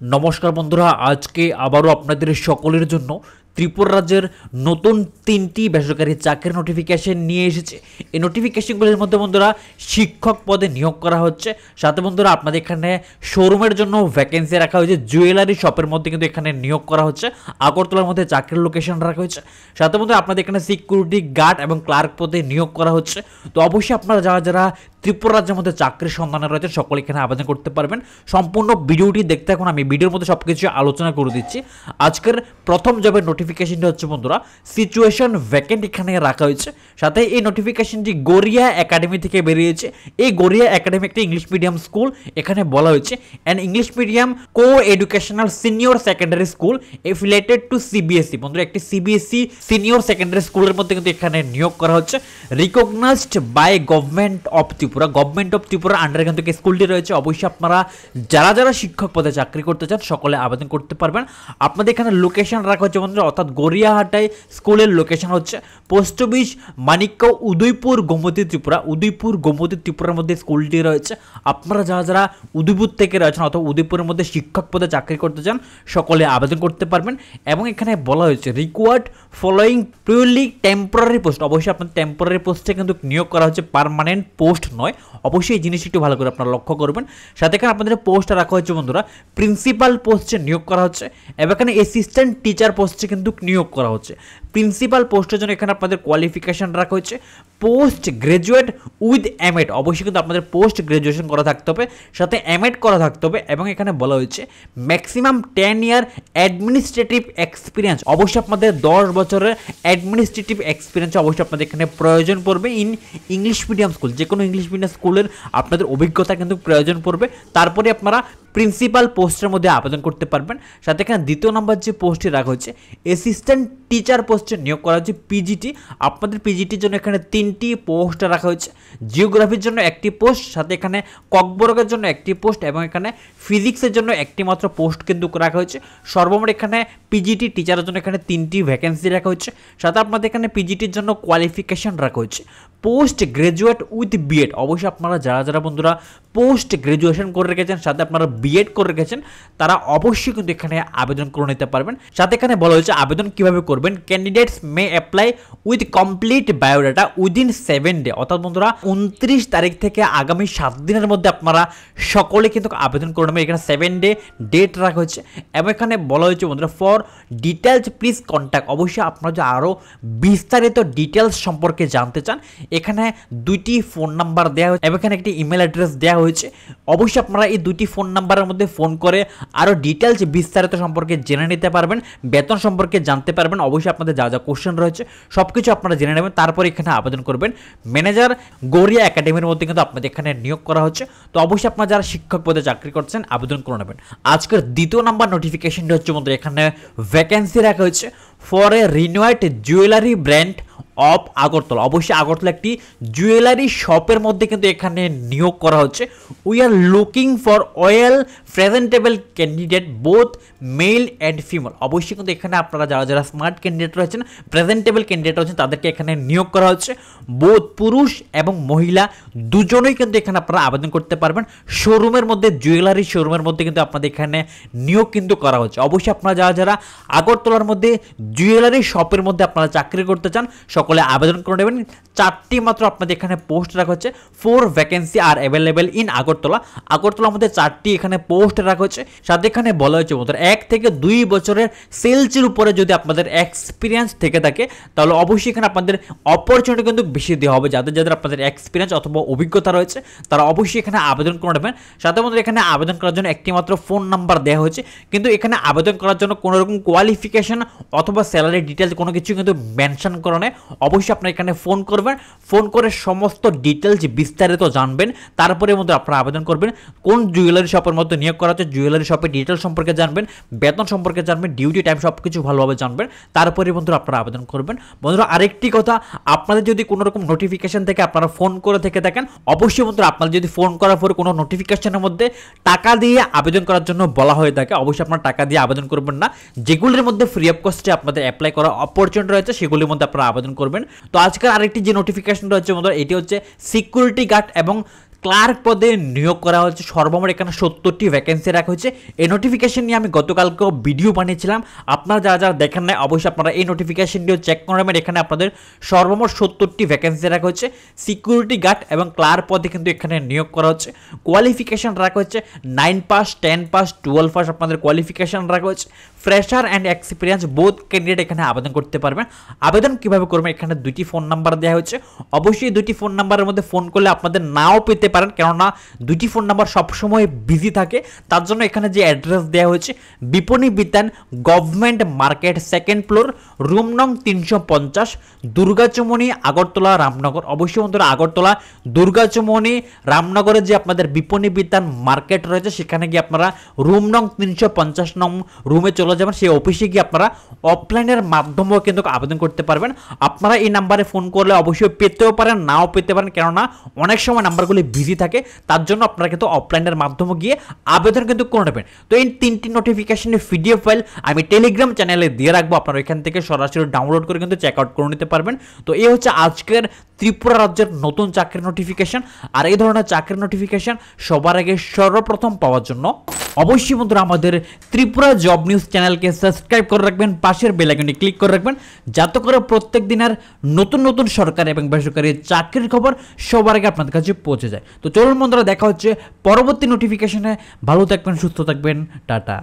নমস্কার বন্ধুরা, আজকে আবারও আপনাদের সকলের জন্য ত্রিপুরা রাজ্যের নতুন 3টি বেসরকারি চাকরির নোটিফিকেশন নিয়ে এসেছে। এই নোটিফিকেশনগুলির মধ্যে বন্ধুরা শিক্ষক পদে নিয়োগ করা হচ্ছে। সাথে বন্ধুরা আপনাদের এখানে শোরুমের জন্য ভ্যাকেন্সি রাখা হয়েছে, জুয়েলারি শপের মধ্যে কিন্তু এখানে নিয়োগ করা হচ্ছে। আগরতলার মধ্যে চাকরির লোকেশন রাখা হয়েছে। সাথে বন্ধুরা আপনাদের এখানে সিকিউরিটি গার্ড এবং ক্লার্ক পদে নিয়োগ করা হচ্ছে। তো অবশ্যই আপনারা যারা ত্রিপুরা রাজ্যের মধ্যে চাকরির সন্ধানে রয়েছে সকলে এখানে আবেদন করতে পারবেন। সম্পূর্ণ ভিডিওটি দেখতে এখন আমি ভিডিওর মধ্যে সব কিছু আলোচনা করে দিচ্ছি। আজকের প্রথম জবের নোটিফিকেশনটি হচ্ছে বন্ধুরা সিচুয়েশন ভ্যাকেন্ট এখানে রাখা হয়েছে। সাথে এই নোটিফিকেশনটি গড়িয়া একাডেমি থেকে বেরিয়েছে। এই গড়িয়া একাডেমি একটি ইংলিশ মিডিয়াম স্কুল। এখানে বলা হয়েছে an English medium co educational senior secondary school affiliated two CBSE. বন্ধুরা একটি সিবিএসই সিনিয়র সেকেন্ডারি স্কুলের মধ্যে কিন্তু এখানে নিয়োগ করা হচ্ছে। Recognised by government of government of ত্রিপুরার আন্ডারে কিন্তু স্কুলটি রয়েছে। অবশ্যই আপনারা যারা শিক্ষক পদে চাকরি করতে চান সকলে আবেদন করতে পারবেন। আপনাদের এখানে লোকেশন রাখা হচ্ছে বন্ধুরা, অর্থাৎ গড়িয়াহাটায় স্কুলের লোকেশন হচ্ছে পোস্ট অফিস মানিকগাঁও উদয়পুর গোমতী ত্রিপুরা। উদয়পুর গোমতী ত্রিপুরার মধ্যে স্কুলটি রয়েছে। আপনারা যারা উদয়পুর থেকে রয়েছেন অথবা উদয়পুরের মধ্যে শিক্ষক পদে চাকরি করতে চান সকলে আবেদন করতে পারবেন। এবং এখানে বলা হয়েছে required following purely temporary post. অবশ্যই আপনার টেম্পোরারি পোস্টে কিন্তু নিয়োগ করা হচ্ছে, পার্মানেন্ট পোস্ট নয়। অবশ্যই এই জিনিসটি একটু ভালো করে আপনারা লক্ষ্য করবেন। সাথে এখানে আপনাদের পোস্ট রাখা হচ্ছে বন্ধুরা প্রিন্সিপাল পোস্টে নিয়োগ করা হচ্ছে এবং এখানে অ্যাসিস্ট্যান্ট টিচার পোস্টে কিন্তু নিয়োগ করা হচ্ছে। প্রিন্সিপাল পোস্টের জন্য এখানে আপনাদের কোয়ালিফিকেশন রাখা হচ্ছে পোস্ট গ্রাজুয়েট উইথ এমএড। অবশ্যই কিন্তু আপনাদের পোস্ট গ্রাজুয়েশন করা থাকতে হবে, সাথে এমএড করা থাকতে হবে। এবং এখানে বলা হয়েছে ম্যাক্সিমাম 10 ইয়ার অ্যাডমিনিস্ট্রেটিভ এক্সপিরিয়েন্স। অবশ্যই আপনাদের 10 বছরের অ্যাডমিনিস্ট্রেটিভ এক্সপিরিয়েন্স অবশ্যই আপনাদের এখানে প্রয়োজন পড়বে। ইংলিশ মিডিয়াম স্কুল, যে কোনো ইংলিশ মিডিয়াম স্কুলের আপনাদের অভিজ্ঞতা কিন্তু প্রয়োজন পড়বে। তারপরে আপনারা প্রিন্সিপাল পোস্টের মধ্যে আবেদন করতে পারবেন। সাথে এখানে দ্বিতীয় নম্বর যে পোস্টটি রাখা হচ্ছে অ্যাসিস্ট্যান্ট টিচার পোস্টে নিয়োগ করা হচ্ছে পিজিটি। আপনাদের পিজিটির জন্য এখানে 3টি পোস্ট রাখা হচ্ছে। জিওগ্রাফির জন্য একটি পোস্ট, সাথে এখানে ককবরকের জন্য একটি পোস্ট এবং এখানে ফিজিক্সের জন্য একটি মাত্র পোস্ট কিন্তু রাখা হয়েছে। সর্বমোট এখানে পিজিটি টিচারের জন্য এখানে 3টি ভ্যাকেন্সি রাখা হচ্ছে। সাথে আপনাদের এখানে পিজিটির জন্য কোয়ালিফিকেশন রাখা হচ্ছে পোস্ট গ্রাজুয়েট উইথ বিএড। অবশ্যই আপনারা যারা বন্ধুরা পোস্ট গ্রাজুয়েশন করে রেখেছেন সাথে আপনারা বিএড করে রেখেছেন তারা অবশ্যই কিন্তু এখানে আবেদন করে নিতে পারবেন। সাথে এখানে বলা হয়েছে আবেদন কিভাবে করবেন। Candidates may apply with complete biodata within 7 day. অর্থাৎ বন্ধুরা 29 তারিখ থেকে আগামী 7 দিনের মধ্যে আপনারা সকলে কিন্তু আবেদন করে নেবেন। এখানে 7 ডে ডেট রাখা হয়েছে এবং এখানে বলা হয়েছে বন্ধুরা ফর ডিটেলস প্লিজ কন্ট্যাক্ট। অবশ্যই আপনারা যে আরও বিস্তারিত ডিটেলস সম্পর্কে জানতে চান এখানে 2টি ফোন নাম্বার দেওয়া হয়েছে এবং এখানে একটি ইমেল অ্যাড্রেস দেওয়া হয়েছে। অবশ্যই আপনারা এই 2টি ফোন নাম্বারের মধ্যে ফোন করে আরও ডিটেলস বিস্তারিত সম্পর্কে জেনে নিতে পারবেন, বেতন সম্পর্কে জানতে পারবেন। অবশ্যই আপনাদের যা কোশ্চেন রয়েছে সব কিছু আপনারা জেনে নেবেন, তারপরে এখানে আবেদন করবেন। ম্যানেজার গড়িয়া একাডেমির মধ্যে কিন্তু আপনাদের এখানে নিয়োগ করা হচ্ছে। তো অবশ্যই আপনারা যারা শিক্ষক পদে চাকরি করছেন আবেদন করে নেবেন। আজকের দ্বিতীয় নাম্বার নোটিফিকেশনটি হচ্ছে বন্ধুরা এখানে ভ্যাকেন্সি রাখা হয়েছে for a renowned jewellery brand of Agartala. অবশ্যই আগরতলা একটি জুয়েলারি শপের মধ্যে কিন্তু এখানে নিয়োগ করা হচ্ছে। We are looking for well presentable candidate both male and female. অবশ্যই কিন্তু এখানে আপনারা যারা স্মার্ট ক্যান্ডিডেট রয়েছেন, প্রেজেন্টেবল ক্যান্ডিডেট রয়েছেন তাদেরকে এখানে নিয়োগ করা হচ্ছে। বোথ পুরুষ এবং মহিলা দুজনেই কিন্তু এখানে আপনারা আবেদন করতে পারবেন। শোরুমের মধ্যে জুয়েলারি শোরুমের মধ্যে কিন্তু আপনাদের এখানে নিয়োগ কিন্তু করা হচ্ছে। অবশ্যই আপনারা যারা আগরতলার মধ্যে জুয়েলারি শপের মধ্যে আপনারা চাকরি করতে চান সকলে আবেদন করে নেবেন। 4টি মাত্র আপনাদের এখানে পোস্ট রাখা হচ্ছে। 4 vacancy are available in Agartala. আগরতলার মধ্যে 4টি এখানে পোস্ট রাখা হচ্ছে। সাথে এখানে বলা হয়েছে বন্ধুরা 1 থেকে 2 বছরের সেলসের উপরে যদি আপনাদের এক্সপিরিয়েন্স থেকে থাকে তাহলে অবশ্যই এখানে আপনাদের অপরচুনিটি কিন্তু বেশি দেওয়া হবে। যাদের আপনাদের এক্সপিরিয়েন্স অথবা অভিজ্ঞতা রয়েছে তারা অবশ্যই এখানে আবেদন করে নেবেন। সাথে বন্ধুরা এখানে আবেদন করার জন্য একটি মাত্র ফোন নাম্বার দেওয়া হয়েছে, কিন্তু এখানে আবেদন করার জন্য কোনো রকম কোয়ালিফিকেশন অথবা স্যালারি ডিটেলস কোনো কিছু কিন্তু মেনশন করা নেই। অবশ্যই আপনারা এখানে ফোন করবেন, ফোন করে সমস্ত ডিটেলস বিস্তারিত জানবেন, তারপরে মধ্যে আপনারা আবেদন করবেন। কোন জুয়েলারি শপের মধ্যে নিয়োগ করা হচ্ছে জুয়েলারি শপের ডিটেলস সম্পর্কে জানবেন, বেতন সম্পর্কে জানবেন, ডিউটি টাইম সব কিছু ভালোভাবে জানবেন, তারপরে বন্ধুরা আপনারা আবেদন করবেন। বন্ধুরা আরেকটি কথা, আপনাদের যদি কোনো রকম নোটিফিকেশন থেকে আপনারা ফোন করে থেকে থাকেন অবশ্যই বন্ধুরা আপনারা যদি ফোন করার পরে কোনো নোটিফিকেশনের মধ্যে টাকা দিয়ে আবেদন করার জন্য বলা হয়ে থাকে অবশ্যই আপনারা টাকা দিয়ে আবেদন করবেন না। যেগুলির মধ্যে ফ্রি অফ কস্টে আপনাদের অ্যাপ্লাই করার অপরচুনিটি রয়েছে সেগুলির মধ্যে আপনারা আবেদন করবেন। তো আজকের আরেকটি যে নোটিফিকেশন রয়েছে বন্ধুরা এটি হচ্ছে সিকিউরিটি গার্ড এবং ক্লার্ক পদে নিয়োগ করা হচ্ছে। সর্বমোট এখানে 70টি ভ্যাকেন্সি রাখা হয়েছে। এই নোটিফিকেশন নিয়ে আমি গতকালকেও ভিডিও বানিয়েছিলাম, আপনারা যারা যারা দেখেন নাই অবশ্যই আপনারা এই নোটিফিকেশনটিও চেক করে নেবেন। এখানে আপনাদের সর্বমোট 70টি ভ্যাকেন্সি রাখা হচ্ছে। সিকিউরিটি গার্ড এবং ক্লার্ক পদে কিন্তু এখানে নিয়োগ করা হচ্ছে। কোয়ালিফিকেশন রাখা হচ্ছে 9 পাস, 10 পাস, 12 পাস আপনাদের কোয়ালিফিকেশন রাখা হচ্ছে। Fresher and experience both candidate এখানে আবেদন করতে পারবেন। আবেদন কিভাবে করবেন, এখানে 2টি ফোন নাম্বার দেওয়া হচ্ছে। অবশ্যই 2টি ফোন নাম্বারের মধ্যে ফোন করলে আপনাদের নাও পেতে পারেন, কেননা 2টি ফোন নাম্বার সবসময় বিজি থাকে। তার জন্য এখানে যে অ্যাড্রেস দেওয়া হয়েছে, Bipani Bitan government market, 2nd floor, room নং 350, দুর্গাচমনি, আগরতলা, রামনগর। অবশ্যই বন্ধুরা আগরতলা, দুর্গাচমনি, রামনগরের যে আপনাদের বিপণী বিতান মার্কেট রয়েছে সেখানে গিয়ে আপনারা রুম নং 350 নং রুমে চলে যাবেন। সেই অফিসে গিয়ে আপনারা অফলাইনের মাধ্যমেও কিন্তু আবেদন করতে পারবেন। আপনারা এই নাম্বারে ফোন করলে অবশ্যই পেতেও পারেন, নাও পেতে পারেন, কেননা অনেক সময় নাম্বারগুলি বিজি থাকে। তার জন্য আপনারা কিন্তু অফলাইনের মাধ্যমে গিয়ে আবেদন কিন্তু করে নেবেন। তো এই 3টি নোটিফিকেশনের পিডিএফ ফাইল আমি টেলিগ্রাম চ্যানেলে দিয়ে রাখবো, আপনারা এখান থেকে সরাসরি ডাউনলোড করে কিন্তু চেক আউট করে নিতে পারবেন। তো এই হচ্ছে আজকের ত্রিপুরা রাজ্যের নতুন চাকরির নোটিফিকেশন। আর এই ধরনের চাকরির নোটিফিকেশন সবার আগে সর্বপ্রথম পাওয়ার জন্য অবশ্যই বন্ধুরা আমাদের ত্রিপুরা জব নিউজ চ্যানেলকে সাবস্ক্রাইব করে রাখবেন, পাশের বেল আইকনটি ক্লিক করে রাখবেন, যাতে করে প্রত্যেক দিনের নতুন নতুন সরকারি এবং বেসরকারি চাকরির খবর সবার আগে আপনাদের কাছে পৌঁছে যায়। তো চলুন বন্ধুরা, দেখা হচ্ছে পরবর্তী নোটিফিকেশনে। ভালো থাকবেন, সুস্থ থাকবেন, টাটা।